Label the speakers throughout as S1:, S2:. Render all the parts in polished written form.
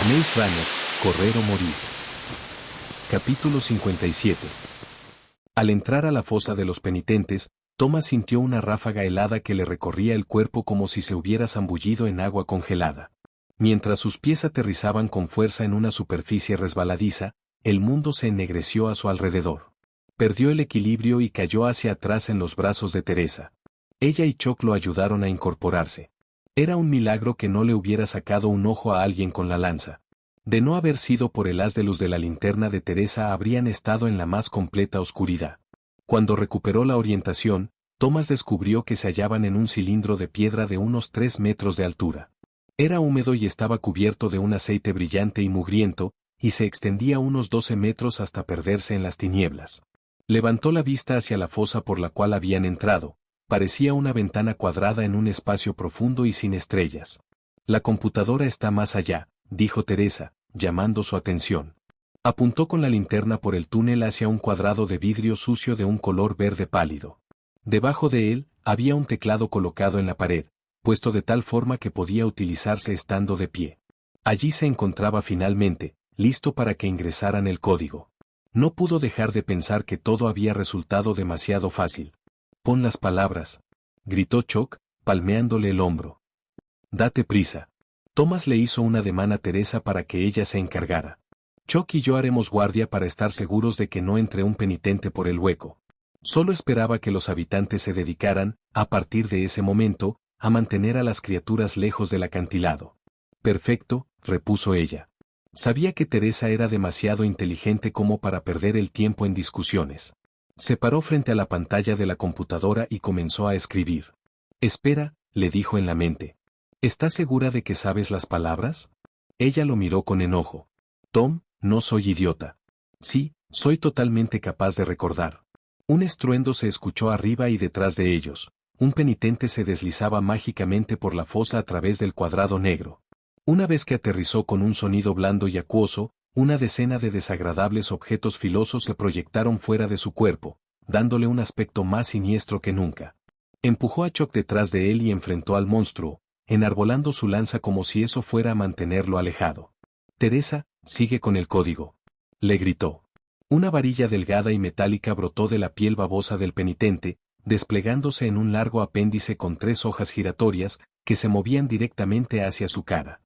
S1: Maze Runner, correr o morir. Capítulo 57. Al entrar a la fosa de los penitentes, Thomas sintió una ráfaga helada que le recorría el cuerpo como si se hubiera zambullido en agua congelada. Mientras sus pies aterrizaban con fuerza en una superficie resbaladiza, el mundo se ennegreció a su alrededor. Perdió el equilibrio y cayó hacia atrás en los brazos de Teresa. Ella y Chuck lo ayudaron a incorporarse. Era un milagro que no le hubiera sacado un ojo a alguien con la lanza. De no haber sido por el haz de luz de la linterna de Teresa habrían estado en la más completa oscuridad. Cuando recuperó la orientación, Thomas descubrió que se hallaban en un cilindro de piedra de unos 3 metros de altura. Era húmedo y estaba cubierto de un aceite brillante y mugriento, y se extendía unos 12 metros hasta perderse en las tinieblas. Levantó la vista hacia la fosa por la cual habían entrado. Parecía una ventana cuadrada en un espacio profundo y sin estrellas. La computadora está más allá, dijo Teresa, llamando su atención. Apuntó con la linterna por el túnel hacia un cuadrado de vidrio sucio de un color verde pálido. Debajo de él, había un teclado colocado en la pared, puesto de tal forma que podía utilizarse estando de pie. Allí se encontraba finalmente, listo para que ingresaran el código. No pudo dejar de pensar que todo había resultado demasiado fácil. «Pon las palabras», gritó Chuck, palmeándole el hombro. «Date prisa». Thomas le hizo un ademán a Teresa para que ella se encargara. «Chuck y yo haremos guardia para estar seguros de que no entre un penitente por el hueco». Solo esperaba que los habitantes se dedicaran, a partir de ese momento, a mantener a las criaturas lejos del acantilado. «Perfecto», repuso ella. Sabía que Teresa era demasiado inteligente como para perder el tiempo en discusiones. Se paró frente a la pantalla de la computadora y comenzó a escribir. «Espera», le dijo en la mente. «¿Estás segura de que sabes las palabras?» Ella lo miró con enojo. «Tom, no soy idiota. Sí, soy totalmente capaz de recordar». Un estruendo se escuchó arriba y detrás de ellos. Un penitente se deslizaba mágicamente por la fosa a través del cuadrado negro. Una vez que aterrizó con un sonido blando y acuoso, una decena de desagradables objetos filosos se proyectaron fuera de su cuerpo, dándole un aspecto más siniestro que nunca. Empujó a Chuck detrás de él y enfrentó al monstruo, enarbolando su lanza como si eso fuera a mantenerlo alejado. «Teresa, sigue con el código», le gritó. Una varilla delgada y metálica brotó de la piel babosa del penitente, desplegándose en un largo apéndice con 3 hojas giratorias, que se movían directamente hacia su cara.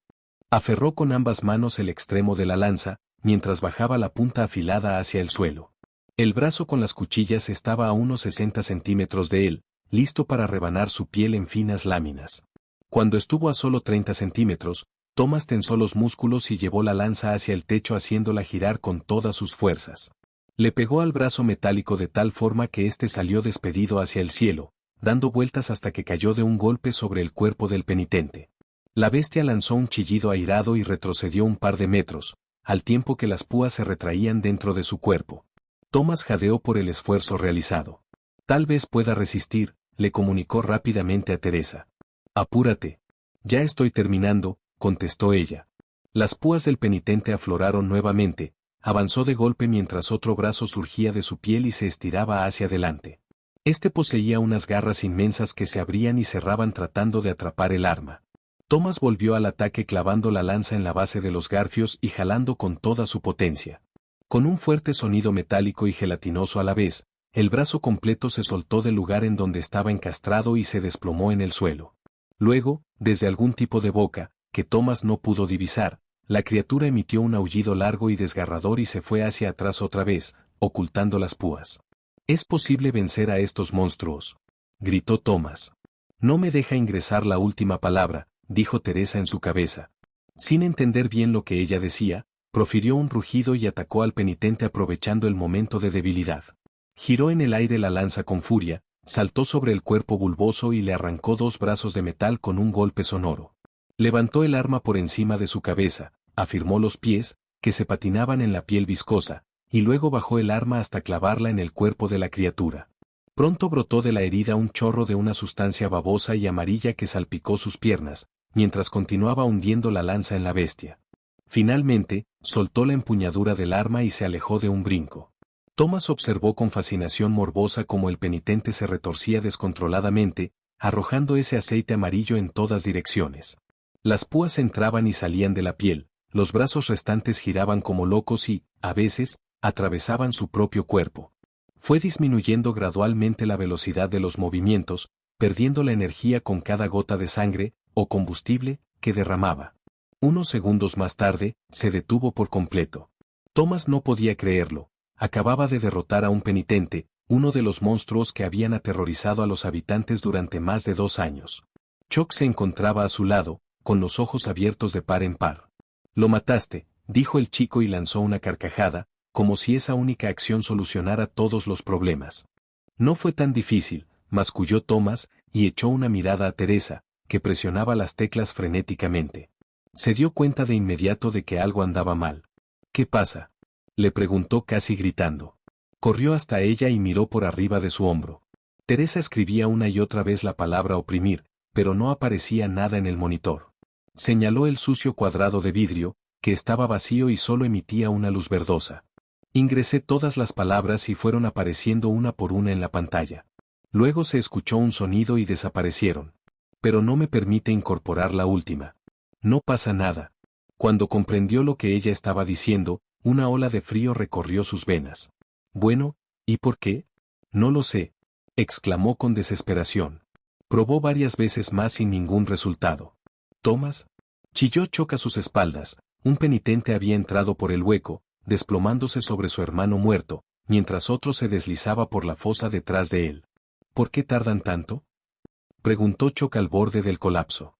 S1: Aferró con ambas manos el extremo de la lanza, mientras bajaba la punta afilada hacia el suelo. El brazo con las cuchillas estaba a unos 60 centímetros de él, listo para rebanar su piel en finas láminas. Cuando estuvo a solo 30 centímetros, Thomas tensó los músculos y llevó la lanza hacia el techo haciéndola girar con todas sus fuerzas. Le pegó al brazo metálico de tal forma que éste salió despedido hacia el cielo, dando vueltas hasta que cayó de un golpe sobre el cuerpo del penitente. La bestia lanzó un chillido airado y retrocedió un par de metros, al tiempo que las púas se retraían dentro de su cuerpo. Thomas jadeó por el esfuerzo realizado. «Tal vez pueda resistir», le comunicó rápidamente a Teresa. «Apúrate». «Ya estoy terminando», contestó ella. Las púas del penitente afloraron nuevamente, avanzó de golpe mientras otro brazo surgía de su piel y se estiraba hacia adelante. Este poseía unas garras inmensas que se abrían y cerraban tratando de atrapar el arma. Thomas volvió al ataque clavando la lanza en la base de los garfios y jalando con toda su potencia. Con un fuerte sonido metálico y gelatinoso a la vez, el brazo completo se soltó del lugar en donde estaba encastrado y se desplomó en el suelo. Luego, desde algún tipo de boca, que Thomas no pudo divisar, la criatura emitió un aullido largo y desgarrador y se fue hacia atrás otra vez, ocultando las púas. «Es posible vencer a estos monstruos», gritó Thomas. «No me deja ingresar la última palabra», dijo Teresa en su cabeza. Sin entender bien lo que ella decía, profirió un rugido y atacó al penitente aprovechando el momento de debilidad. Giró en el aire la lanza con furia, saltó sobre el cuerpo bulboso y le arrancó 2 brazos de metal con un golpe sonoro. Levantó el arma por encima de su cabeza, afirmó los pies, que se patinaban en la piel viscosa, y luego bajó el arma hasta clavarla en el cuerpo de la criatura. Pronto brotó de la herida un chorro de una sustancia babosa y amarilla que salpicó sus piernas, mientras continuaba hundiendo la lanza en la bestia. Finalmente, soltó la empuñadura del arma y se alejó de un brinco. Thomas observó con fascinación morbosa cómo el penitente se retorcía descontroladamente, arrojando ese aceite amarillo en todas direcciones. Las púas entraban y salían de la piel, los brazos restantes giraban como locos y, a veces, atravesaban su propio cuerpo. Fue disminuyendo gradualmente la velocidad de los movimientos, perdiendo la energía con cada gota de sangre, o combustible, que derramaba. Unos segundos más tarde, se detuvo por completo. Thomas no podía creerlo. Acababa de derrotar a un penitente, uno de los monstruos que habían aterrorizado a los habitantes durante más de 2 años. Chuck se encontraba a su lado, con los ojos abiertos de par en par. «Lo mataste», dijo el chico y lanzó una carcajada, como si esa única acción solucionara todos los problemas. «No fue tan difícil», masculló Thomas, y echó una mirada a Teresa, que presionaba las teclas frenéticamente. Se dio cuenta de inmediato de que algo andaba mal. «¿Qué pasa?», le preguntó casi gritando. Corrió hasta ella y miró por arriba de su hombro. Teresa escribía una y otra vez la palabra oprimir, pero no aparecía nada en el monitor. Señaló el sucio cuadrado de vidrio, que estaba vacío y solo emitía una luz verdosa. Ingresé todas las palabras y fueron apareciendo una por una en la pantalla. Luego se escuchó un sonido y desaparecieron. Pero no me permite incorporar la última. No pasa nada. Cuando comprendió lo que ella estaba diciendo, una ola de frío recorrió sus venas. Bueno, ¿y por qué? No lo sé, exclamó con desesperación. Probó varias veces más sin ningún resultado. Thomas, chilló Chuck a sus espaldas. Un penitente había entrado por el hueco, desplomándose sobre su hermano muerto, mientras otro se deslizaba por la fosa detrás de él. ¿Por qué tardan tanto?, preguntó Chuck al borde del colapso.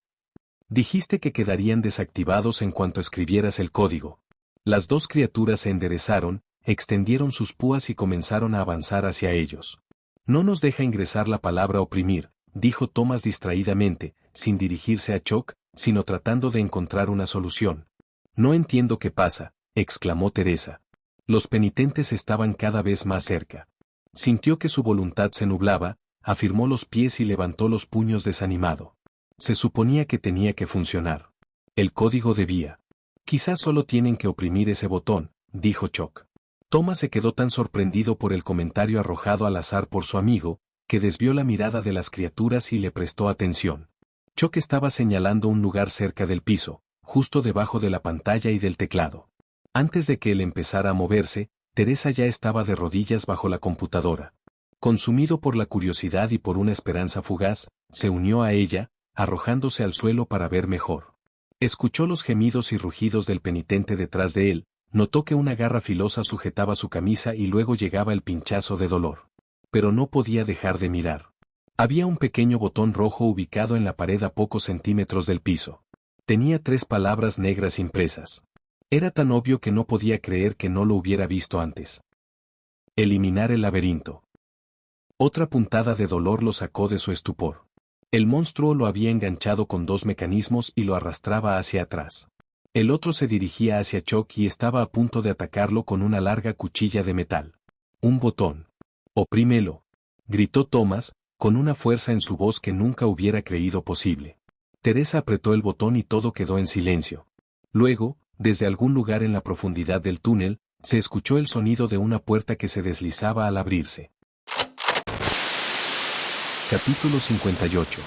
S1: Dijiste que quedarían desactivados en cuanto escribieras el código. Las dos criaturas se enderezaron, extendieron sus púas y comenzaron a avanzar hacia ellos. No nos deja ingresar la palabra oprimir, dijo Thomas distraídamente, sin dirigirse a Chuck, sino tratando de encontrar una solución. No entiendo qué pasa, exclamó Teresa. Los penitentes estaban cada vez más cerca. Sintió que su voluntad se nublaba, afirmó los pies y levantó los puños desanimado. Se suponía que tenía que funcionar. El código debía. Quizás solo tienen que oprimir ese botón, dijo Chuck. Thomas se quedó tan sorprendido por el comentario arrojado al azar por su amigo, que desvió la mirada de las criaturas y le prestó atención. Chuck estaba señalando un lugar cerca del piso, justo debajo de la pantalla y del teclado. Antes de que él empezara a moverse, Teresa ya estaba de rodillas bajo la computadora. Consumido por la curiosidad y por una esperanza fugaz, se unió a ella, arrojándose al suelo para ver mejor. Escuchó los gemidos y rugidos del penitente detrás de él, notó que una garra filosa sujetaba su camisa y luego llegaba el pinchazo de dolor. Pero no podía dejar de mirar. Había un pequeño botón rojo ubicado en la pared a pocos centímetros del piso. Tenía 3 palabras negras impresas. Era tan obvio que no podía creer que no lo hubiera visto antes. Eliminar el laberinto. Otra puntada de dolor lo sacó de su estupor. El monstruo lo había enganchado con 2 mecanismos y lo arrastraba hacia atrás. El otro se dirigía hacia Chuck y estaba a punto de atacarlo con una larga cuchilla de metal. Un botón. «Oprímelo», gritó Thomas, con una fuerza en su voz que nunca hubiera creído posible. Teresa apretó el botón y todo quedó en silencio. Luego, desde algún lugar en la profundidad del túnel, se escuchó el sonido de una puerta que se deslizaba al abrirse. Capítulo 58.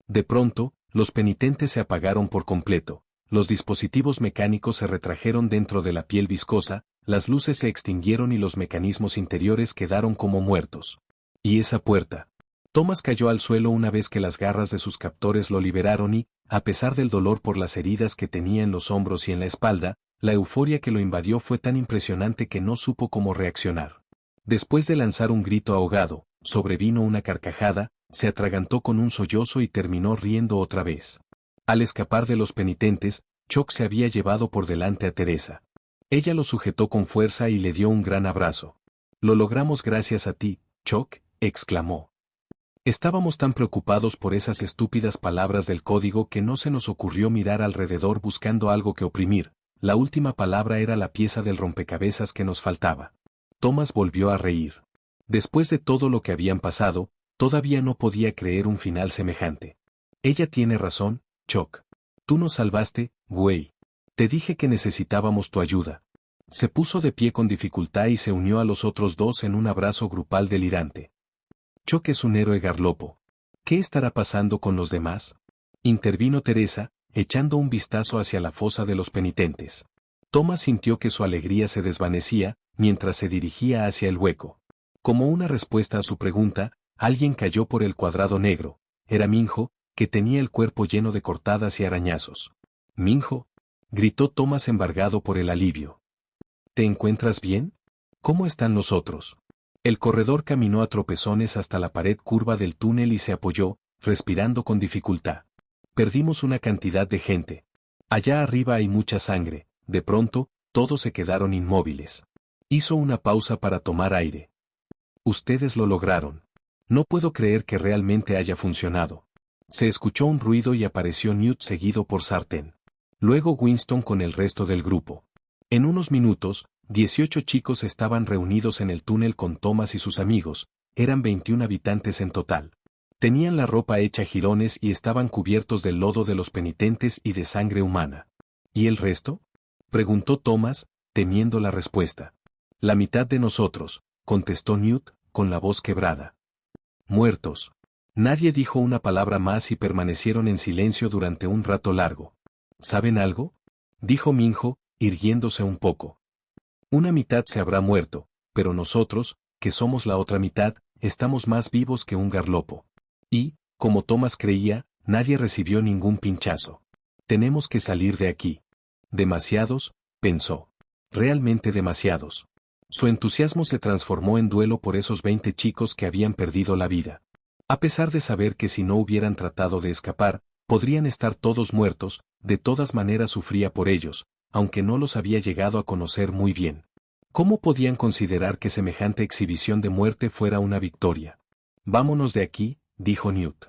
S1: De pronto, los penitentes se apagaron por completo, los dispositivos mecánicos se retrajeron dentro de la piel viscosa, las luces se extinguieron y los mecanismos interiores quedaron como muertos. ¿Y esa puerta? Thomas cayó al suelo una vez que las garras de sus captores lo liberaron y, a pesar del dolor por las heridas que tenía en los hombros y en la espalda, la euforia que lo invadió fue tan impresionante que no supo cómo reaccionar. Después de lanzar un grito ahogado, sobrevino una carcajada, se atragantó con un sollozo y terminó riendo otra vez. Al escapar de los penitentes, Chuck se había llevado por delante a Teresa. Ella lo sujetó con fuerza y le dio un gran abrazo. «Lo logramos gracias a ti, Chuck», exclamó. Estábamos tan preocupados por esas estúpidas palabras del código que no se nos ocurrió mirar alrededor buscando algo que oprimir. La última palabra era la pieza del rompecabezas que nos faltaba. Thomas volvió a reír. Después de todo lo que habían pasado, todavía no podía creer un final semejante. Ella tiene razón, Chuck. Tú nos salvaste, güey. Te dije que necesitábamos tu ayuda. Se puso de pie con dificultad y se unió a los otros 2 en un abrazo grupal delirante. Chuck es un héroe garlopo. ¿Qué estará pasando con los demás? Intervino Teresa, echando un vistazo hacia la fosa de los penitentes. Thomas sintió que su alegría se desvanecía, mientras se dirigía hacia el hueco. Como una respuesta a su pregunta, alguien cayó por el cuadrado negro. Era Minho, que tenía el cuerpo lleno de cortadas y arañazos. «Minho», gritó Thomas embargado por el alivio. «¿Te encuentras bien? ¿Cómo están los otros?» El corredor caminó a tropezones hasta la pared curva del túnel y se apoyó, respirando con dificultad. «Perdimos una cantidad de gente. Allá arriba hay mucha sangre». De pronto, todos se quedaron inmóviles. Hizo una pausa para tomar aire. «Ustedes lo lograron. No puedo creer que realmente haya funcionado». Se escuchó un ruido y apareció Newt seguido por Sartén. Luego Winston con el resto del grupo. En unos minutos, 18 chicos estaban reunidos en el túnel con Thomas y sus amigos. Eran 21 habitantes en total. Tenían la ropa hecha jirones y estaban cubiertos del lodo de los penitentes y de sangre humana. ¿Y el resto?, preguntó Thomas, temiendo la respuesta. «La mitad de nosotros», contestó Newt, con la voz quebrada. «Muertos». Nadie dijo una palabra más y permanecieron en silencio durante un rato largo. «¿Saben algo?», dijo Minho, irguiéndose un poco. «Una mitad se habrá muerto, pero nosotros, que somos la otra mitad, estamos más vivos que un garlopo. Y, como Thomas creía, nadie recibió ningún pinchazo. Tenemos que salir de aquí». «Demasiados», pensó. «Realmente demasiados». Su entusiasmo se transformó en duelo por esos 20 chicos que habían perdido la vida. A pesar de saber que si no hubieran tratado de escapar, podrían estar todos muertos, de todas maneras sufría por ellos, aunque no los había llegado a conocer muy bien. ¿Cómo podían considerar que semejante exhibición de muerte fuera una victoria? «Vámonos de aquí», dijo Newt.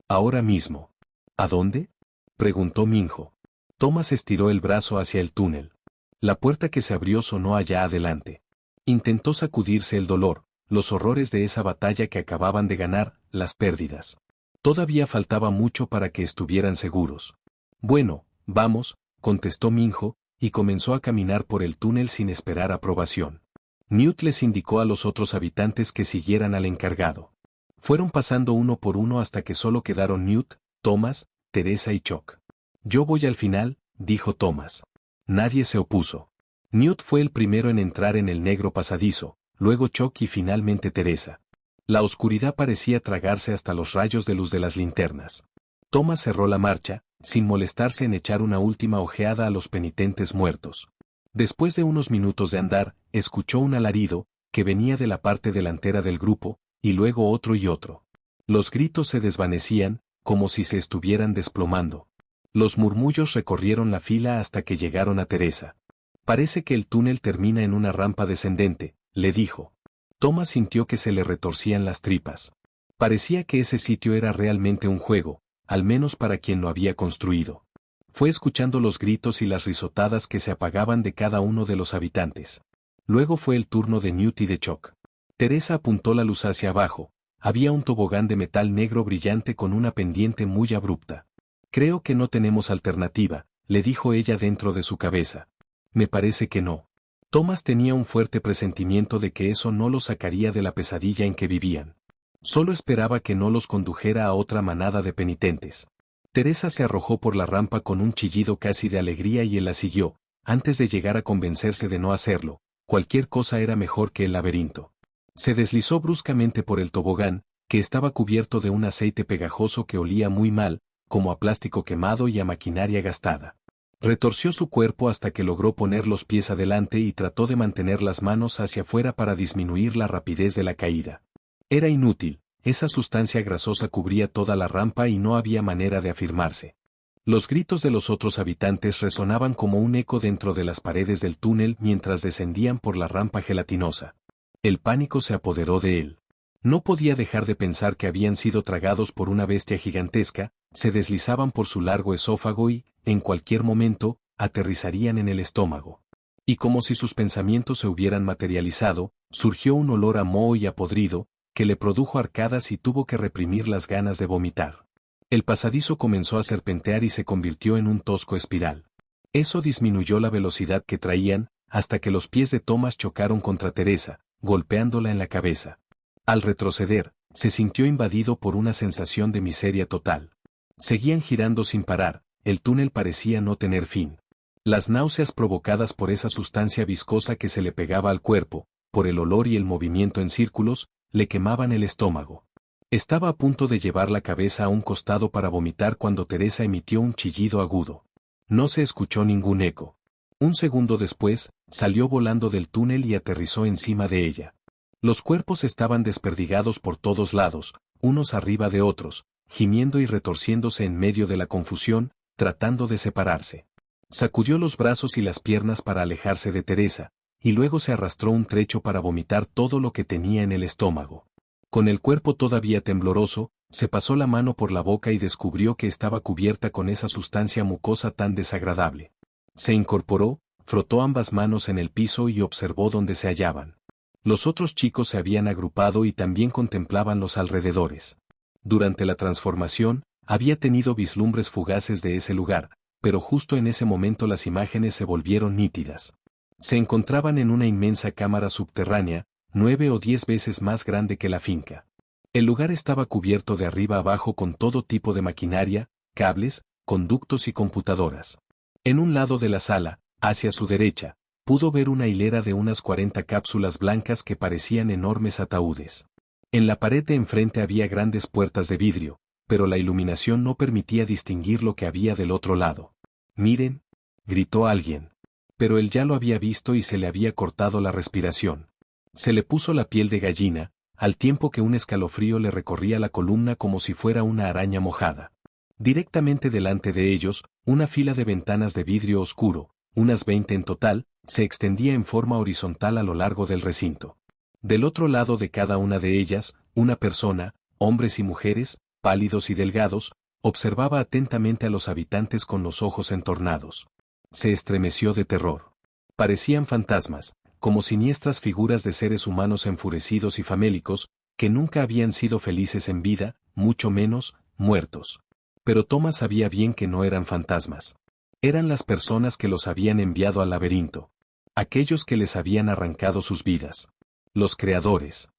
S1: «Ahora mismo». «¿A dónde?», preguntó Minho. Thomas estiró el brazo hacia el túnel. La puerta que se abrió sonó allá adelante. Intentó sacudirse el dolor, los horrores de esa batalla que acababan de ganar, las pérdidas. Todavía faltaba mucho para que estuvieran seguros. «Bueno, vamos», contestó Minho, y comenzó a caminar por el túnel sin esperar aprobación. Newt les indicó a los otros habitantes que siguieran al encargado. Fueron pasando uno por uno hasta que solo quedaron Newt, Thomas, Teresa y Chuck. «Yo voy al final», dijo Thomas. Nadie se opuso. Newt fue el primero en entrar en el negro pasadizo, luego Chuck y finalmente Teresa. La oscuridad parecía tragarse hasta los rayos de luz de las linternas. Thomas cerró la marcha, sin molestarse en echar una última ojeada a los penitentes muertos. Después de unos minutos de andar, escuchó un alarido, que venía de la parte delantera del grupo, y luego otro y otro. Los gritos se desvanecían, como si se estuvieran desplomando. Los murmullos recorrieron la fila hasta que llegaron a Teresa. «Parece que el túnel termina en una rampa descendente», le dijo. Thomas sintió que se le retorcían las tripas. Parecía que ese sitio era realmente un juego, al menos para quien lo había construido. Fue escuchando los gritos y las risotadas que se apagaban de cada uno de los habitantes. Luego fue el turno de Newt y de Chuck. Teresa apuntó la luz hacia abajo. Había un tobogán de metal negro brillante con una pendiente muy abrupta. «Creo que no tenemos alternativa», le dijo ella dentro de su cabeza. «Me parece que no». Thomas tenía un fuerte presentimiento de que eso no los sacaría de la pesadilla en que vivían. Solo esperaba que no los condujera a otra manada de penitentes. Teresa se arrojó por la rampa con un chillido casi de alegría y él la siguió, antes de llegar a convencerse de no hacerlo. Cualquier cosa era mejor que el laberinto. Se deslizó bruscamente por el tobogán, que estaba cubierto de un aceite pegajoso que olía muy mal, como a plástico quemado y a maquinaria gastada. Retorció su cuerpo hasta que logró poner los pies adelante y trató de mantener las manos hacia afuera para disminuir la rapidez de la caída. Era inútil, esa sustancia grasosa cubría toda la rampa y no había manera de afirmarse. Los gritos de los otros habitantes resonaban como un eco dentro de las paredes del túnel mientras descendían por la rampa gelatinosa. El pánico se apoderó de él. No podía dejar de pensar que habían sido tragados por una bestia gigantesca, se deslizaban por su largo esófago y, en cualquier momento, aterrizarían en el estómago. Y como si sus pensamientos se hubieran materializado, surgió un olor a moho y a podrido, que le produjo arcadas y tuvo que reprimir las ganas de vomitar. El pasadizo comenzó a serpentear y se convirtió en un tosco espiral. Eso disminuyó la velocidad que traían, hasta que los pies de Thomas chocaron contra Teresa, golpeándola en la cabeza. Al retroceder, se sintió invadido por una sensación de miseria total. Seguían girando sin parar, el túnel parecía no tener fin. Las náuseas provocadas por esa sustancia viscosa que se le pegaba al cuerpo, por el olor y el movimiento en círculos, le quemaban el estómago. Estaba a punto de llevar la cabeza a un costado para vomitar cuando Teresa emitió un chillido agudo. No se escuchó ningún eco. Un segundo después, salió volando del túnel y aterrizó encima de ella. Los cuerpos estaban desperdigados por todos lados, unos arriba de otros, gimiendo y retorciéndose en medio de la confusión, tratando de separarse. Sacudió los brazos y las piernas para alejarse de Teresa, y luego se arrastró un trecho para vomitar todo lo que tenía en el estómago. Con el cuerpo todavía tembloroso, se pasó la mano por la boca y descubrió que estaba cubierta con esa sustancia mucosa tan desagradable. Se incorporó, frotó ambas manos en el piso y observó dónde se hallaban. Los otros chicos se habían agrupado y también contemplaban los alrededores. Durante la transformación, había tenido vislumbres fugaces de ese lugar, pero justo en ese momento las imágenes se volvieron nítidas. Se encontraban en una inmensa cámara subterránea, 9 o 10 veces más grande que la finca. El lugar estaba cubierto de arriba abajo con todo tipo de maquinaria, cables, conductos y computadoras. En un lado de la sala, hacia su derecha, pudo ver una hilera de unas 40 cápsulas blancas que parecían enormes ataúdes. En la pared de enfrente había grandes puertas de vidrio, pero la iluminación no permitía distinguir lo que había del otro lado. «Miren», gritó alguien. Pero él ya lo había visto y se le había cortado la respiración. Se le puso la piel de gallina, al tiempo que un escalofrío le recorría la columna como si fuera una araña mojada. Directamente delante de ellos, una fila de ventanas de vidrio oscuro, unas 20 en total, se extendía en forma horizontal a lo largo del recinto. Del otro lado de cada una de ellas, una persona, hombres y mujeres, pálidos y delgados, observaba atentamente a los habitantes con los ojos entornados. Se estremeció de terror. Parecían fantasmas, como siniestras figuras de seres humanos enfurecidos y famélicos, que nunca habían sido felices en vida, mucho menos, muertos. Pero Thomas sabía bien que no eran fantasmas. Eran las personas que los habían enviado al laberinto. Aquellos que les habían arrancado sus vidas. Los creadores.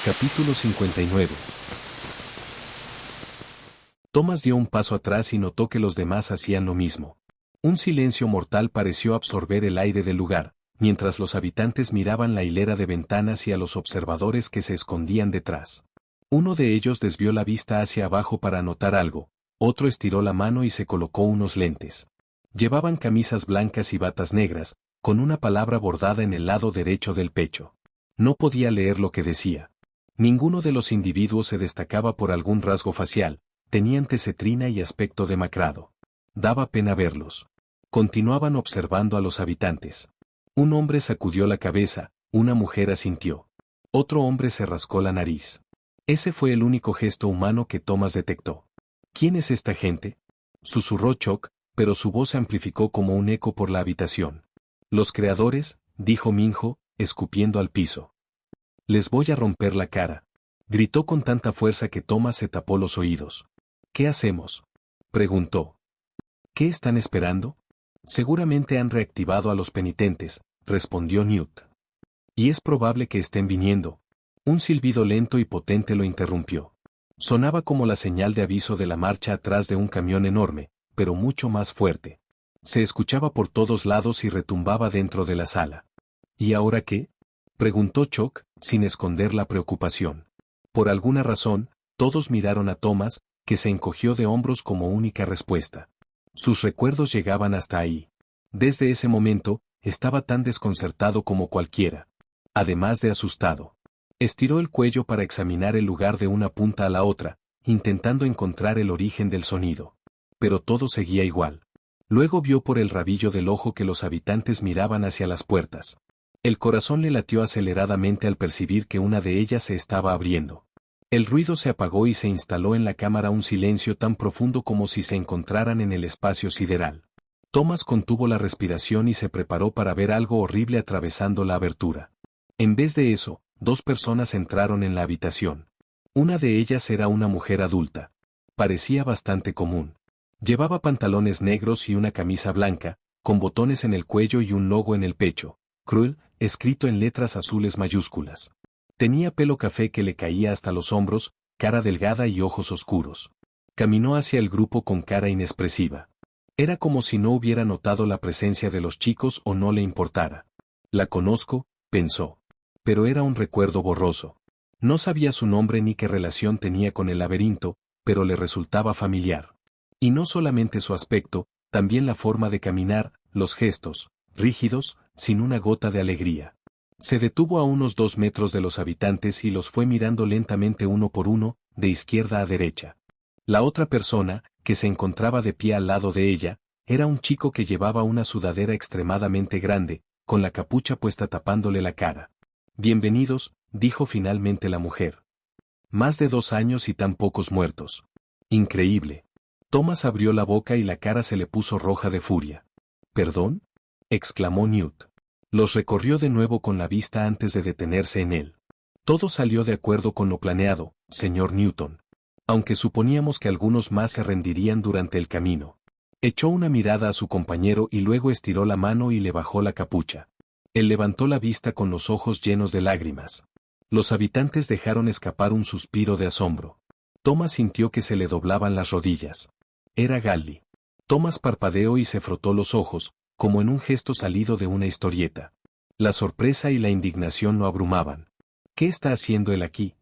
S1: Capítulo 59. Thomas dio un paso atrás y notó que los demás hacían lo mismo. Un silencio mortal pareció absorber el aire del lugar, mientras los habitantes miraban la hilera de ventanas y a los observadores que se escondían detrás. Uno de ellos desvió la vista hacia abajo para notar algo, otro estiró la mano y se colocó unos lentes. Llevaban camisas blancas y batas negras, con una palabra bordada en el lado derecho del pecho. No podía leer lo que decía. Ninguno de los individuos se destacaba por algún rasgo facial, tenían tecetrina y aspecto demacrado. Daba pena verlos. Continuaban observando a los habitantes. Un hombre sacudió la cabeza, una mujer asintió. Otro hombre se rascó la nariz. Ese fue el único gesto humano que Thomas detectó. ¿Quién es esta gente?, susurró Chuck, pero su voz se amplificó como un eco por la habitación. Los creadores, dijo Minho, escupiendo al piso. Les voy a romper la cara. Gritó con tanta fuerza que Thomas se tapó los oídos. ¿Qué hacemos?, preguntó. ¿Qué están esperando? Seguramente han reactivado a los penitentes, respondió Newt. Y es probable que estén viniendo. Un silbido lento y potente lo interrumpió. Sonaba como la señal de aviso de la marcha atrás de un camión enorme, pero mucho más fuerte. Se escuchaba por todos lados y retumbaba dentro de la sala. ¿Y ahora qué?, preguntó Chuck, sin esconder la preocupación. Por alguna razón, todos miraron a Thomas, que se encogió de hombros como única respuesta. Sus recuerdos llegaban hasta ahí. Desde ese momento, estaba tan desconcertado como cualquiera. Además de asustado. Estiró el cuello para examinar el lugar de una punta a la otra, intentando encontrar el origen del sonido. Pero todo seguía igual. Luego vio por el rabillo del ojo que los habitantes miraban hacia las puertas. El corazón le latió aceleradamente al percibir que una de ellas se estaba abriendo. El ruido se apagó y se instaló en la cámara un silencio tan profundo como si se encontraran en el espacio sideral. Thomas contuvo la respiración y se preparó para ver algo horrible atravesando la abertura. En vez de eso, dos personas entraron en la habitación. Una de ellas era una mujer adulta. Parecía bastante común. Llevaba pantalones negros y una camisa blanca, con botones en el cuello y un logo en el pecho, Cruel, escrito en letras azules mayúsculas. Tenía pelo café que le caía hasta los hombros, cara delgada y ojos oscuros. Caminó hacia el grupo con cara inexpresiva. Era como si no hubiera notado la presencia de los chicos o no le importara. La conozco, pensó. Pero era un recuerdo borroso. No sabía su nombre ni qué relación tenía con el laberinto, pero le resultaba familiar. Y no solamente su aspecto, también la forma de caminar, los gestos, rígidos, sin una gota de alegría. Se detuvo a unos 2 metros de los habitantes y los fue mirando lentamente uno por uno, de izquierda a derecha. La otra persona, que se encontraba de pie al lado de ella, era un chico que llevaba una sudadera extremadamente grande, con la capucha puesta tapándole la cara. Bienvenidos, dijo finalmente la mujer. Más de 2 años y tan pocos muertos. Increíble. Thomas abrió la boca y la cara se le puso roja de furia. ¿Perdón? Exclamó Newt. Los recorrió de nuevo con la vista antes de detenerse en él. Todo salió de acuerdo con lo planeado, señor Newton. Aunque suponíamos que algunos más se rendirían durante el camino. Echó una mirada a su compañero y luego estiró la mano y le bajó la capucha. Él levantó la vista con los ojos llenos de lágrimas. Los habitantes dejaron escapar un suspiro de asombro. Thomas sintió que se le doblaban las rodillas. Era Galli. Thomas parpadeó y se frotó los ojos, como en un gesto salido de una historieta. La sorpresa y la indignación lo abrumaban. ¿Qué está haciendo él aquí?,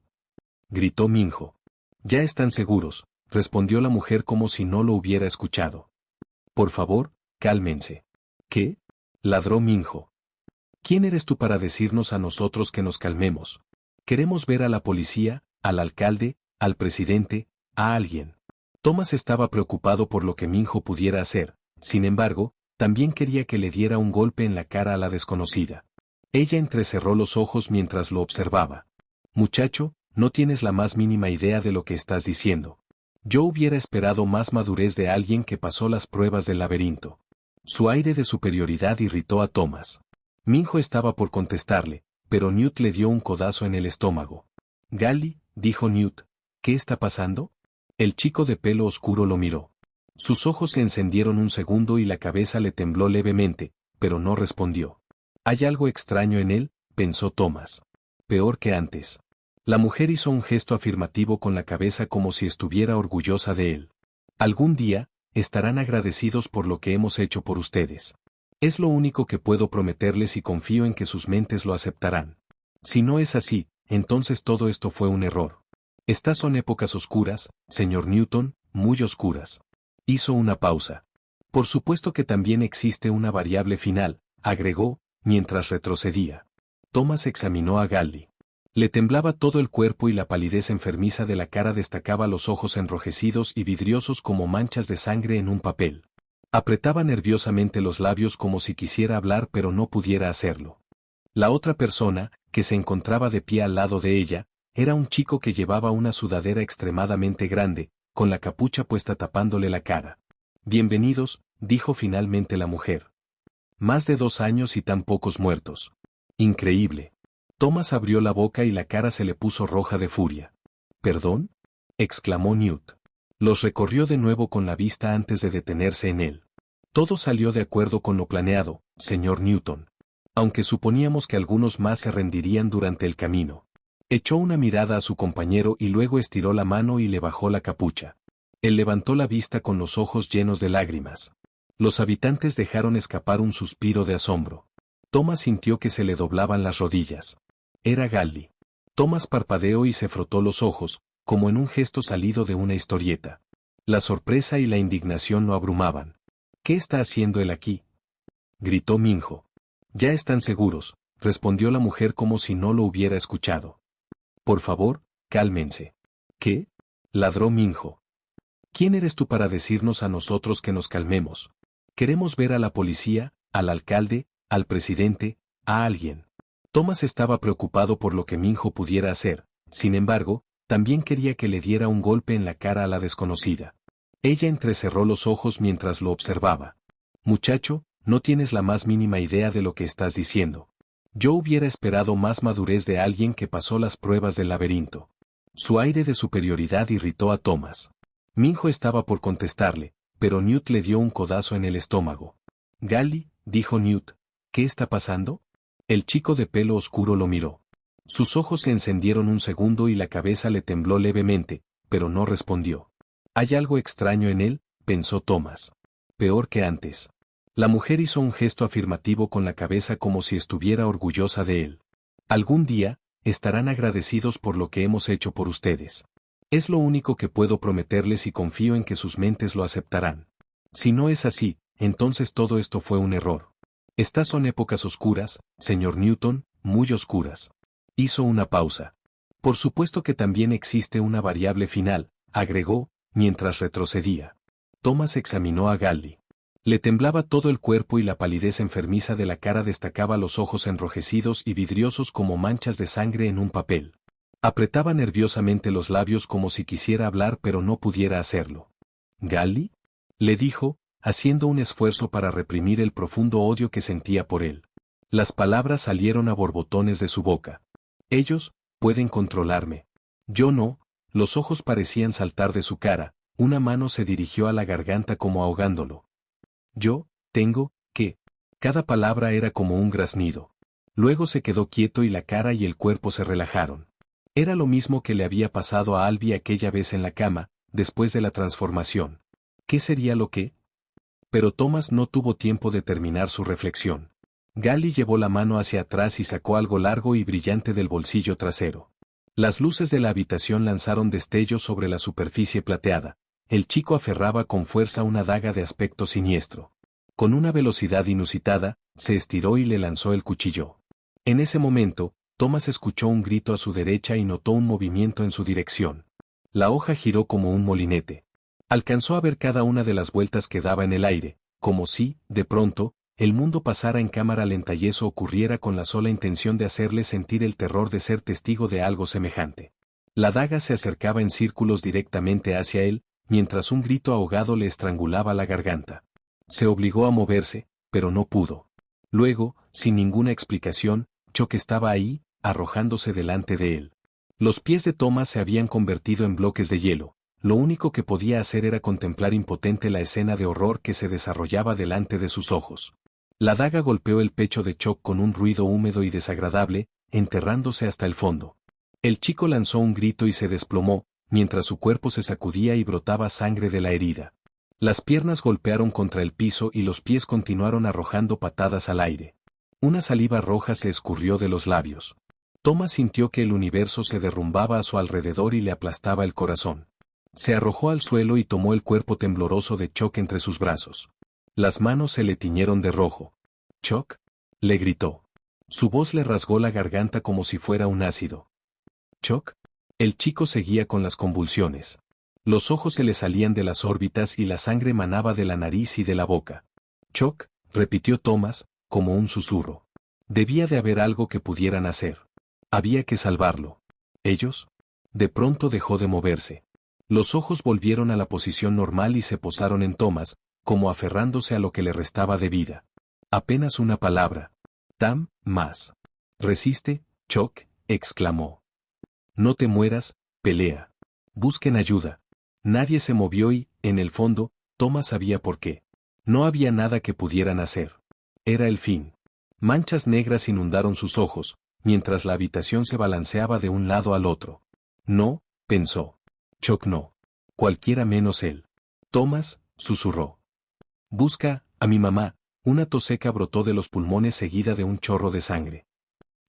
S1: gritó Minho. Ya están seguros, respondió la mujer como si no lo hubiera escuchado. Por favor, cálmense. ¿Qué?, ladró Minho. ¿Quién eres tú para decirnos a nosotros que nos calmemos? Queremos ver a la policía, al alcalde, al presidente, a alguien. Thomas estaba preocupado por lo que Minho pudiera hacer, sin embargo, también quería que le diera un golpe en la cara a la desconocida. Ella entrecerró los ojos mientras lo observaba. Muchacho, no tienes la más mínima idea de lo que estás diciendo. Yo hubiera esperado más madurez de alguien que pasó las pruebas del laberinto. Su aire de superioridad irritó a Thomas. Minho estaba por contestarle, pero Newt le dio un codazo en el estómago. Galli, dijo Newt, ¿qué está pasando? El chico de pelo oscuro lo miró. Sus ojos se encendieron un segundo y la cabeza le tembló levemente, pero no respondió. Hay algo extraño en él, pensó Thomas. Peor que antes. La mujer hizo un gesto afirmativo con la cabeza como si estuviera orgullosa de él. Algún día, estarán agradecidos por lo que hemos hecho por ustedes. Es lo único que puedo prometerles y confío en que sus mentes lo aceptarán. Si no es así, entonces todo esto fue un error. Estas son épocas oscuras, señor Newton, muy oscuras. Hizo una pausa. Por supuesto que también existe una variable final, agregó, mientras retrocedía. Thomas examinó a Galli. Le temblaba todo el cuerpo y la palidez enfermiza de la cara destacaba los ojos enrojecidos y vidriosos como manchas de sangre en un papel. Apretaba nerviosamente los labios como si quisiera hablar pero no pudiera hacerlo. La otra persona, que se encontraba de pie al lado de ella, era un chico que llevaba una sudadera extremadamente grande, con la capucha puesta tapándole la cara. Bienvenidos, dijo finalmente la mujer. Más de 2 años y tan pocos muertos. Increíble. Thomas abrió la boca y la cara se le puso roja de furia. ¿Perdón?, exclamó Newt. Los recorrió de nuevo con la vista antes de detenerse en él. Todo salió de acuerdo con lo planeado, señor Newton. Aunque suponíamos que algunos más se rendirían durante el camino. Echó una mirada a su compañero y luego estiró la mano y le bajó la capucha. Él levantó la vista con los ojos llenos de lágrimas. Los habitantes dejaron escapar un suspiro de asombro. Thomas sintió que se le doblaban las rodillas. Era Galli. Thomas parpadeó y se frotó los ojos, como en un gesto salido de una historieta. La sorpresa y la indignación lo abrumaban. ¿Qué está haciendo él aquí?, gritó Minho. Ya están seguros, respondió la mujer como si no lo hubiera escuchado. Por favor, cálmense. ¿Qué?, ladró Minho. ¿Quién eres tú para decirnos a nosotros que nos calmemos? Queremos ver a la policía, al alcalde, al presidente, a alguien. Thomas estaba preocupado por lo que Minho pudiera hacer, sin embargo, también quería que le diera un golpe en la cara a la desconocida. Ella entrecerró los ojos mientras lo observaba. Muchacho, no tienes la más mínima idea de lo que estás diciendo. Yo hubiera esperado más madurez de alguien que pasó las pruebas del laberinto. Su aire de superioridad irritó a Thomas. Minho estaba por contestarle, pero Newt le dio un codazo en el estómago. Galli, dijo Newt, ¿qué está pasando? El chico de pelo oscuro lo miró. Sus ojos se encendieron un segundo y la cabeza le tembló levemente, pero no respondió. Hay algo extraño en él, pensó Thomas. Peor que antes. La mujer hizo un gesto afirmativo con la cabeza como si estuviera orgullosa de él. Algún día, estarán agradecidos por lo que hemos hecho por ustedes. Es lo único que puedo prometerles y confío en que sus mentes lo aceptarán. Si no es así, entonces todo esto fue un error. Estas son épocas oscuras, señor Newton, muy oscuras. Hizo una pausa. Por supuesto que también existe una variable final, agregó, mientras retrocedía. Thomas examinó a Gally. Le temblaba todo el cuerpo y la palidez enfermiza de la cara destacaba los ojos enrojecidos y vidriosos como manchas de sangre en un papel. Apretaba nerviosamente los labios como si quisiera hablar pero no pudiera hacerlo. ¿Gally? Le dijo, haciendo un esfuerzo para reprimir el profundo odio que sentía por él. Las palabras salieron a borbotones de su boca. Ellos pueden controlarme. Yo no. Los ojos parecían saltar de su cara, una mano se dirigió a la garganta como ahogándolo. Yo, tengo, que. Cada palabra era como un graznido. Luego se quedó quieto y la cara y el cuerpo se relajaron. Era lo mismo que le había pasado a Albi aquella vez en la cama, después de la transformación. ¿Qué sería lo que? Pero Thomas no tuvo tiempo de terminar su reflexión. Gally llevó la mano hacia atrás y sacó algo largo y brillante del bolsillo trasero. Las luces de la habitación lanzaron destellos sobre la superficie plateada. El chico aferraba con fuerza una daga de aspecto siniestro. Con una velocidad inusitada, se estiró y le lanzó el cuchillo. En ese momento, Thomas escuchó un grito a su derecha y notó un movimiento en su dirección. La hoja giró como un molinete. Alcanzó a ver cada una de las vueltas que daba en el aire, como si, de pronto, el mundo pasara en cámara lenta y eso ocurriera con la sola intención de hacerle sentir el terror de ser testigo de algo semejante. La daga se acercaba en círculos directamente hacia él, mientras un grito ahogado le estrangulaba la garganta. Se obligó a moverse, pero no pudo. Luego, sin ninguna explicación, Chuck estaba ahí, arrojándose delante de él. Los pies de Thomas se habían convertido en bloques de hielo. Lo único que podía hacer era contemplar impotente la escena de horror que se desarrollaba delante de sus ojos. La daga golpeó el pecho de Chuck con un ruido húmedo y desagradable, enterrándose hasta el fondo. El chico lanzó un grito y se desplomó, mientras su cuerpo se sacudía y brotaba sangre de la herida. Las piernas golpearon contra el piso y los pies continuaron arrojando patadas al aire. Una saliva roja se escurrió de los labios. Thomas sintió que el universo se derrumbaba a su alrededor y le aplastaba el corazón. Se arrojó al suelo y tomó el cuerpo tembloroso de Chuck entre sus brazos. Las manos se le tiñeron de rojo. «Chuck», le gritó. Su voz le rasgó la garganta como si fuera un ácido. «Chuck». El chico seguía con las convulsiones. Los ojos se le salían de las órbitas y la sangre manaba de la nariz y de la boca. «Chuck», repitió Thomas, como un susurro. Debía de haber algo que pudieran hacer. Había que salvarlo. ¿Ellos? De pronto dejó de moverse. Los ojos volvieron a la posición normal y se posaron en Thomas, como aferrándose a lo que le restaba de vida. Apenas una palabra. «Tam, más». «Resiste, Chuck», exclamó. «No te mueras, pelea. Busquen ayuda». Nadie se movió y, en el fondo, Thomas sabía por qué. No había nada que pudieran hacer. Era el fin. Manchas negras inundaron sus ojos, mientras la habitación se balanceaba de un lado al otro. No, pensó. Chuck no. Cualquiera menos él. Thomas, susurró. «Busca a mi mamá». Una tos seca brotó de los pulmones seguida de un chorro de sangre.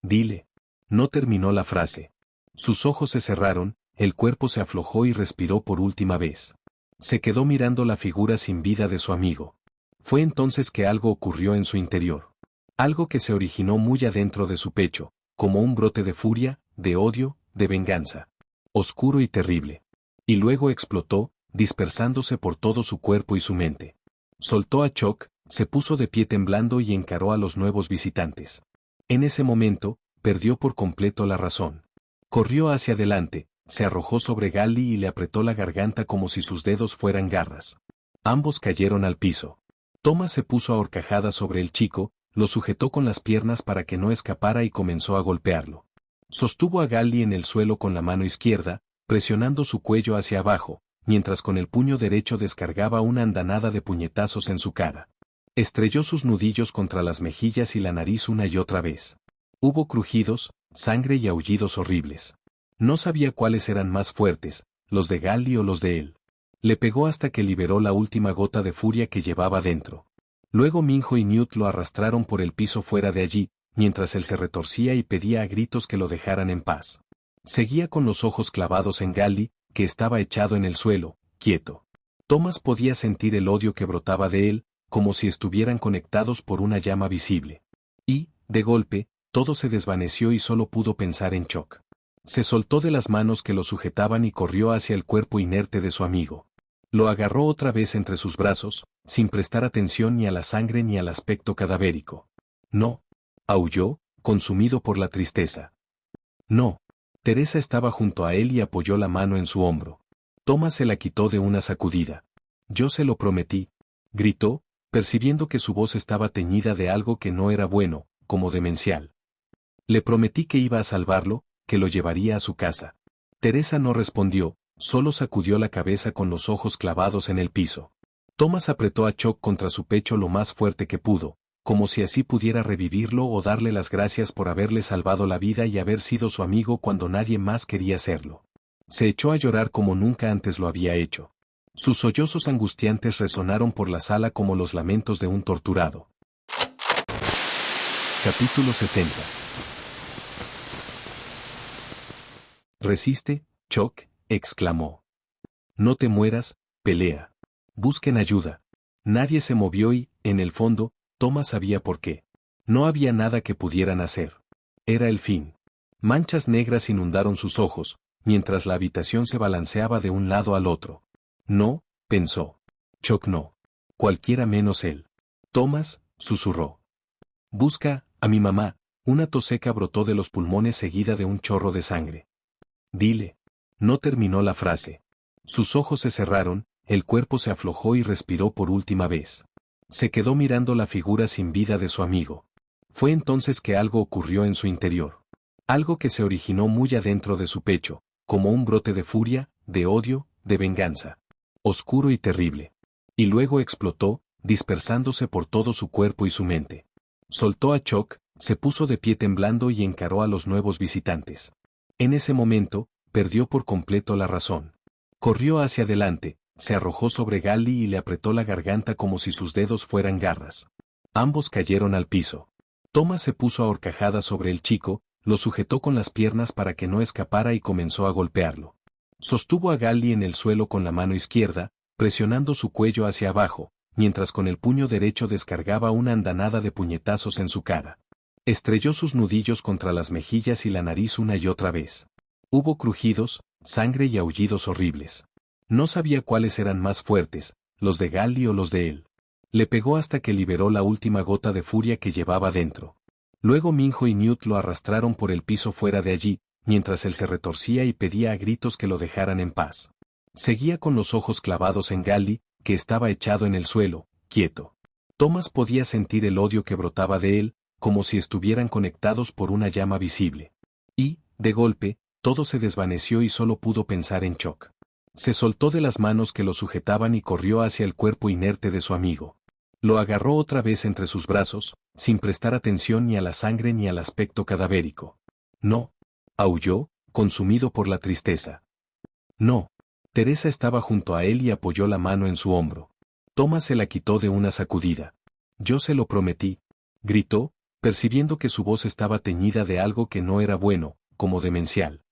S1: «Dile». No terminó la frase. Sus ojos se cerraron, el cuerpo se aflojó y respiró por última vez. Se quedó mirando la figura sin vida de su amigo. Fue entonces que algo ocurrió en su interior. Algo que se originó muy adentro de su pecho, como un brote de furia, de odio, de venganza. Oscuro y terrible. Y luego explotó, dispersándose por todo su cuerpo y su mente. Soltó a Chuck, se puso de pie temblando y encaró a los nuevos visitantes. En ese momento, perdió por completo la razón. Corrió hacia adelante, se arrojó sobre Gally y le apretó la garganta como si sus dedos fueran garras. Ambos cayeron al piso. Thomas se puso a horcajadas sobre el chico, lo sujetó con las piernas para que no escapara y comenzó a golpearlo. Sostuvo a Gally en el suelo con la mano izquierda, presionando su cuello hacia abajo, mientras con el puño derecho descargaba una andanada de puñetazos en su cara. Estrelló sus nudillos contra las mejillas y la nariz una y otra vez. Hubo crujidos, sangre y aullidos horribles. No sabía cuáles eran más fuertes, los de Gally o los de él. Le pegó hasta que liberó la última gota de furia que llevaba dentro. Luego Minho y Newt lo arrastraron por el piso fuera de allí, mientras él se retorcía y pedía a gritos que lo dejaran en paz. Seguía con los ojos clavados en Gally, que estaba echado en el suelo, quieto. Thomas podía sentir el odio que brotaba de él, como si estuvieran conectados por una llama visible. Y, de golpe, todo se desvaneció y solo pudo pensar en Chuck. Se soltó de las manos que lo sujetaban y corrió hacia el cuerpo inerte de su amigo. Lo agarró otra vez entre sus brazos, sin prestar atención ni a la sangre ni al aspecto cadavérico. No, aulló, consumido por la tristeza. No. Teresa estaba junto a él y apoyó la mano en su hombro. Thomas se la quitó de una sacudida. Yo se lo prometí, gritó, percibiendo que su voz estaba teñida de algo que no era bueno, como demencial. Le prometí que iba a salvarlo, que lo llevaría a su casa. Teresa no respondió, solo sacudió la cabeza con los ojos clavados en el piso. Thomas apretó a Chuck contra su pecho lo más fuerte que pudo, como si así pudiera revivirlo o darle las gracias por haberle salvado la vida y haber sido su amigo cuando nadie más quería serlo. Se echó a llorar como nunca antes lo había hecho. Sus sollozos angustiantes resonaron por la sala como los lamentos de un torturado. Capítulo 60. Resiste, Chuck, exclamó. No te mueras, pelea. Busquen ayuda. Nadie se movió y, en el fondo, Thomas sabía por qué. No había nada que pudieran hacer. Era el fin. Manchas negras inundaron sus ojos, mientras la habitación se balanceaba de un lado al otro. No, pensó. Chuck no. Cualquiera menos él. Thomas, susurró. Busca a mi mamá. Una tos seca brotó de los pulmones seguida de un chorro de sangre. Dile. No terminó la frase. Sus ojos se cerraron, el cuerpo se aflojó y respiró por última vez. Se quedó mirando la figura sin vida de su amigo. Fue entonces que algo ocurrió en su interior. Algo que se originó muy adentro de su pecho, como un brote de furia, de odio, de venganza. Oscuro y terrible. Y luego explotó, dispersándose por todo su cuerpo y su mente. Soltó a Chuck, se puso de pie temblando y encaró a los nuevos visitantes. En ese momento, perdió por completo la razón. Corrió hacia adelante, se arrojó sobre Gally y le apretó la garganta como si sus dedos fueran garras. Ambos cayeron al piso. Thomas se puso a horcajadas sobre el chico, lo sujetó con las piernas para que no escapara y comenzó a golpearlo. Sostuvo a Gally en el suelo con la mano izquierda, presionando su cuello hacia abajo, mientras con el puño derecho descargaba una andanada de puñetazos en su cara. Estrelló sus nudillos contra las mejillas y la nariz una y otra vez. Hubo crujidos, sangre y aullidos horribles. No sabía cuáles eran más fuertes, los de Gally o los de él. Le pegó hasta que liberó la última gota de furia que llevaba dentro. Luego Minho y Newt lo arrastraron por el piso fuera de allí, mientras él se retorcía y pedía a gritos que lo dejaran en paz. Seguía con los ojos clavados en Gally, que estaba echado en el suelo, quieto. Thomas podía sentir el odio que brotaba de él, como si estuvieran conectados por una llama visible. Y, de golpe, todo se desvaneció y solo pudo pensar en Chuck. Se soltó de las manos que lo sujetaban y corrió hacia el cuerpo inerte de su amigo. Lo agarró otra vez entre sus brazos, sin prestar atención ni a la sangre ni al aspecto cadavérico. No. Aulló, consumido por la tristeza. No. Teresa estaba junto a él y apoyó la mano en su hombro. Thomas se la quitó de una sacudida. Yo se lo prometí, gritó, percibiendo que su voz estaba teñida de algo que no era bueno, como demencial.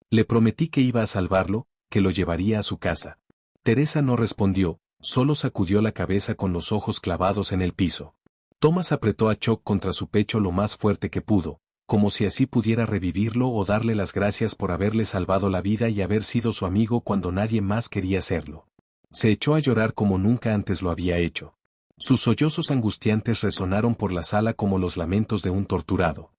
S1: Le prometí que iba a salvarlo, que lo llevaría a su casa. Teresa no respondió, solo sacudió la cabeza con los ojos clavados en el piso. Thomas apretó a Chuck contra su pecho lo más fuerte que pudo, como si así pudiera revivirlo o darle las gracias por haberle salvado la vida y haber sido su amigo cuando nadie más quería serlo. Se echó a llorar como nunca antes lo había hecho. Sus sollozos angustiantes resonaron por la sala como los lamentos de un torturado.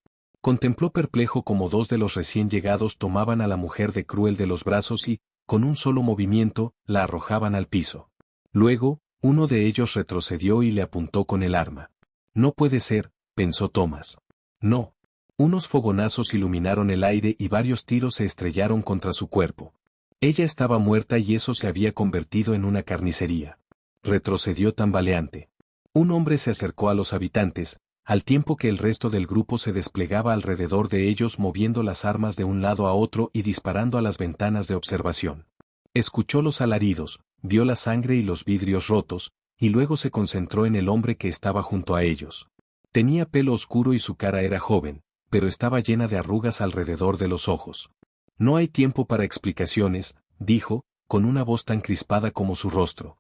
S1: Contempló perplejo como dos de los recién llegados tomaban a la mujer de Cruel de los brazos y, con un solo movimiento, la arrojaban al piso. Luego, uno de ellos retrocedió y le apuntó con el arma. No puede ser, pensó Thomas. No. Unos fogonazos iluminaron el aire y varios tiros se estrellaron contra su cuerpo. Ella estaba muerta y eso se había convertido en una carnicería. Retrocedió tambaleante. Un hombre se acercó a los habitantes, al tiempo que el resto del grupo se desplegaba alrededor de ellos moviendo las armas de un lado a otro y disparando a las ventanas de observación. Escuchó los alaridos, vio la sangre y los vidrios rotos, y luego se concentró en el hombre que estaba junto a ellos. Tenía pelo oscuro y su cara era joven, pero estaba llena de arrugas alrededor de los ojos. No hay tiempo para explicaciones, dijo, con una voz tan crispada como su rostro.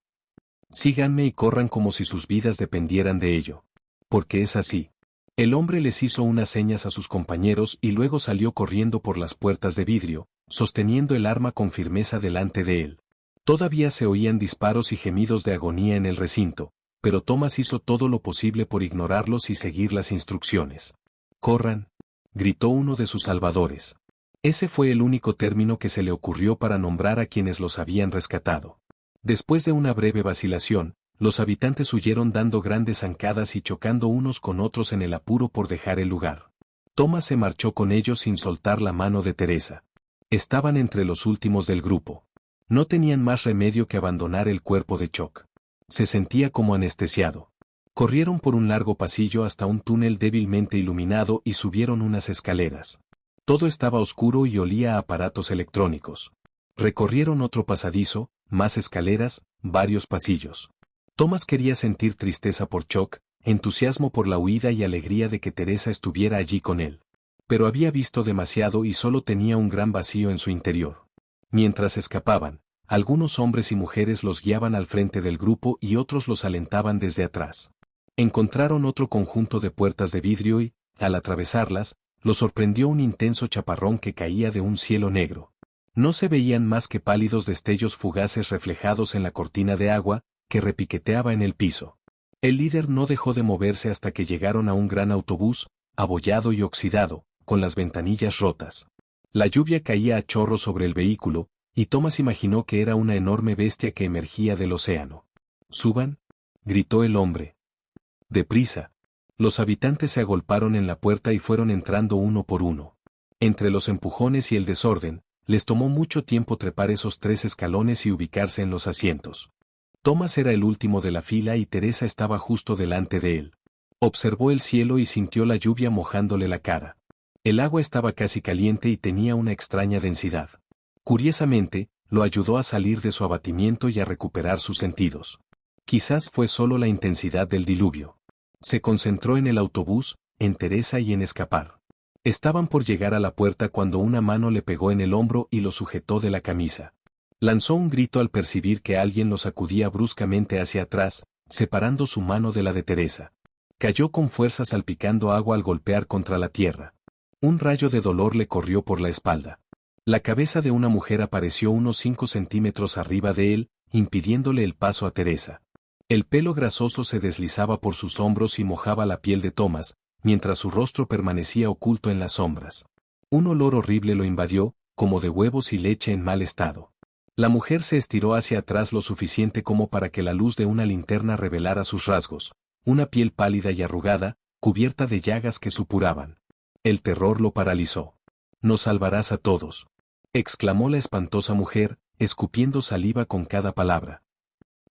S1: Síganme y corran como si sus vidas dependieran de ello. Porque es así. El hombre les hizo unas señas a sus compañeros y luego salió corriendo por las puertas de vidrio, sosteniendo el arma con firmeza delante de él. Todavía se oían disparos y gemidos de agonía en el recinto, pero Thomas hizo todo lo posible por ignorarlos y seguir las instrucciones. «Corran», gritó uno de sus salvadores. Ese fue el único término que se le ocurrió para nombrar a quienes los habían rescatado. Después de una breve vacilación, los habitantes huyeron dando grandes zancadas y chocando unos con otros en el apuro por dejar el lugar. Thomas se marchó con ellos sin soltar la mano de Teresa. Estaban entre los últimos del grupo. No tenían más remedio que abandonar el cuerpo de Chuck. Se sentía como anestesiado. Corrieron por un largo pasillo hasta un túnel débilmente iluminado y subieron unas escaleras. Todo estaba oscuro y olía a aparatos electrónicos. Recorrieron otro pasadizo, más escaleras, varios pasillos. Thomas quería sentir tristeza por Chuck, entusiasmo por la huida y alegría de que Teresa estuviera allí con él. Pero había visto demasiado y solo tenía un gran vacío en su interior. Mientras escapaban, algunos hombres y mujeres los guiaban al frente del grupo y otros los alentaban desde atrás. Encontraron otro conjunto de puertas de vidrio y, al atravesarlas, los sorprendió un intenso chaparrón que caía de un cielo negro. No se veían más que pálidos destellos fugaces reflejados en la cortina de agua, que repiqueteaba en el piso. El líder no dejó de moverse hasta que llegaron a un gran autobús, abollado y oxidado, con las ventanillas rotas. La lluvia caía a chorros sobre el vehículo, y Thomas imaginó que era una enorme bestia que emergía del océano. «¡Suban!», gritó el hombre. «Deprisa». Los habitantes se agolparon en la puerta y fueron entrando uno por uno. Entre los empujones y el desorden, les tomó mucho tiempo trepar esos 3 escalones y ubicarse en los asientos. Thomas era el último de la fila y Teresa estaba justo delante de él. Observó el cielo y sintió la lluvia mojándole la cara. El agua estaba casi caliente y tenía una extraña densidad. Curiosamente, lo ayudó a salir de su abatimiento y a recuperar sus sentidos. Quizás fue solo la intensidad del diluvio. Se concentró en el autobús, en Teresa y en escapar. Estaban por llegar a la puerta cuando una mano le pegó en el hombro y lo sujetó de la camisa. Lanzó un grito al percibir que alguien lo sacudía bruscamente hacia atrás, separando su mano de la de Teresa. Cayó con fuerza salpicando agua al golpear contra la tierra. Un rayo de dolor le corrió por la espalda. La cabeza de una mujer apareció unos 5 centímetros arriba de él, impidiéndole el paso a Teresa. El pelo grasoso se deslizaba por sus hombros y mojaba la piel de Thomas, mientras su rostro permanecía oculto en las sombras. Un olor horrible lo invadió, como de huevos y leche en mal estado. La mujer se estiró hacia atrás lo suficiente como para que la luz de una linterna revelara sus rasgos, una piel pálida y arrugada, cubierta de llagas que supuraban. El terror lo paralizó. «Nos salvarás a todos», exclamó la espantosa mujer, escupiendo saliva con cada palabra.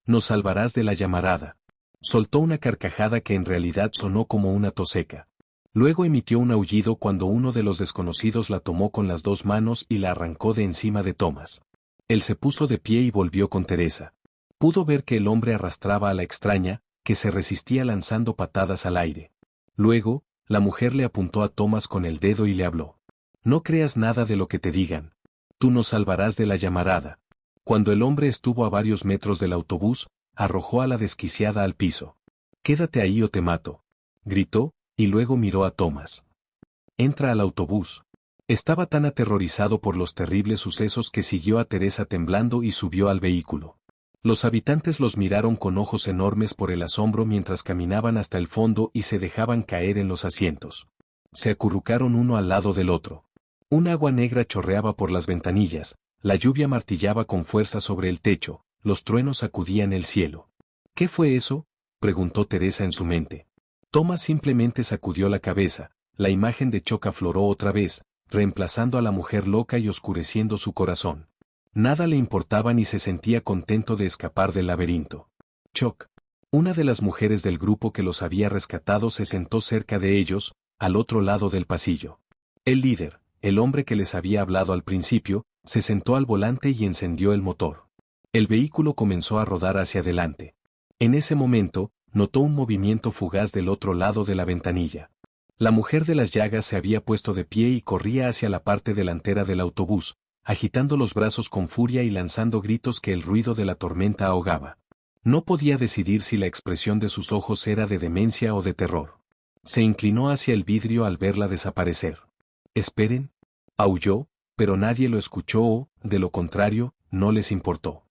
S1: «Nos salvarás de la llamarada». Soltó una carcajada que en realidad sonó como una tos seca. Luego emitió un aullido cuando uno de los desconocidos la tomó con las 2 manos y la arrancó de encima de Thomas. Él se puso de pie y volvió con Teresa. Pudo ver que el hombre arrastraba a la extraña, que se resistía lanzando patadas al aire. Luego, la mujer le apuntó a Thomas con el dedo y le habló. «No creas nada de lo que te digan. Tú nos salvarás de la llamarada». Cuando el hombre estuvo a varios metros del autobús, arrojó a la desquiciada al piso. «Quédate ahí o te mato», gritó, y luego miró a Thomas. «Entra al autobús». Estaba tan aterrorizado por los terribles sucesos que siguió a Teresa temblando y subió al vehículo. Los habitantes los miraron con ojos enormes por el asombro mientras caminaban hasta el fondo y se dejaban caer en los asientos. Se acurrucaron uno al lado del otro. Un agua negra chorreaba por las ventanillas, la lluvia martillaba con fuerza sobre el techo, los truenos sacudían el cielo. «¿Qué fue eso?», preguntó Teresa en su mente. Thomas simplemente sacudió la cabeza, la imagen de Chuck afloró otra vez, reemplazando a la mujer loca y oscureciendo su corazón. Nada le importaba ni se sentía contento de escapar del laberinto. Chuck, una de las mujeres del grupo que los había rescatado, se sentó cerca de ellos, al otro lado del pasillo. El líder, el hombre que les había hablado al principio, se sentó al volante y encendió el motor. El vehículo comenzó a rodar hacia adelante. En ese momento, notó un movimiento fugaz del otro lado de la ventanilla. La mujer de las llagas se había puesto de pie y corría hacia la parte delantera del autobús, agitando los brazos con furia y lanzando gritos que el ruido de la tormenta ahogaba. No podía decidir si la expresión de sus ojos era de demencia o de terror. Se inclinó hacia el vidrio al verla desaparecer. «Esperen», aulló, pero nadie lo escuchó o, de lo contrario, no les importó.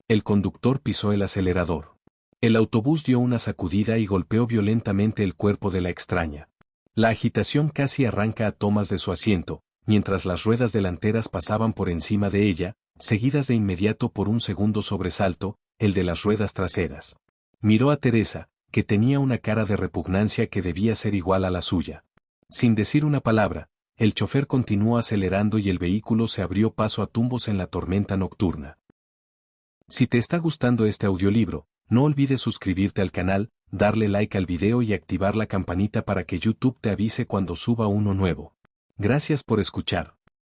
S1: El conductor pisó el acelerador. El autobús dio una sacudida y golpeó violentamente el cuerpo de la extraña. La agitación casi arranca a tomas de su asiento, mientras las ruedas delanteras pasaban por encima de ella, seguidas de inmediato por un segundo sobresalto, el de las ruedas traseras. Miró a Teresa, que tenía una cara de repugnancia que debía ser igual a la suya. Sin decir una palabra, el chofer continuó acelerando y el vehículo se abrió paso a tumbos en la tormenta nocturna. Si te está gustando este audiolibro, no olvides suscribirte al canal, darle like al video y activar la campanita para que YouTube te avise cuando suba uno nuevo. Gracias por escuchar.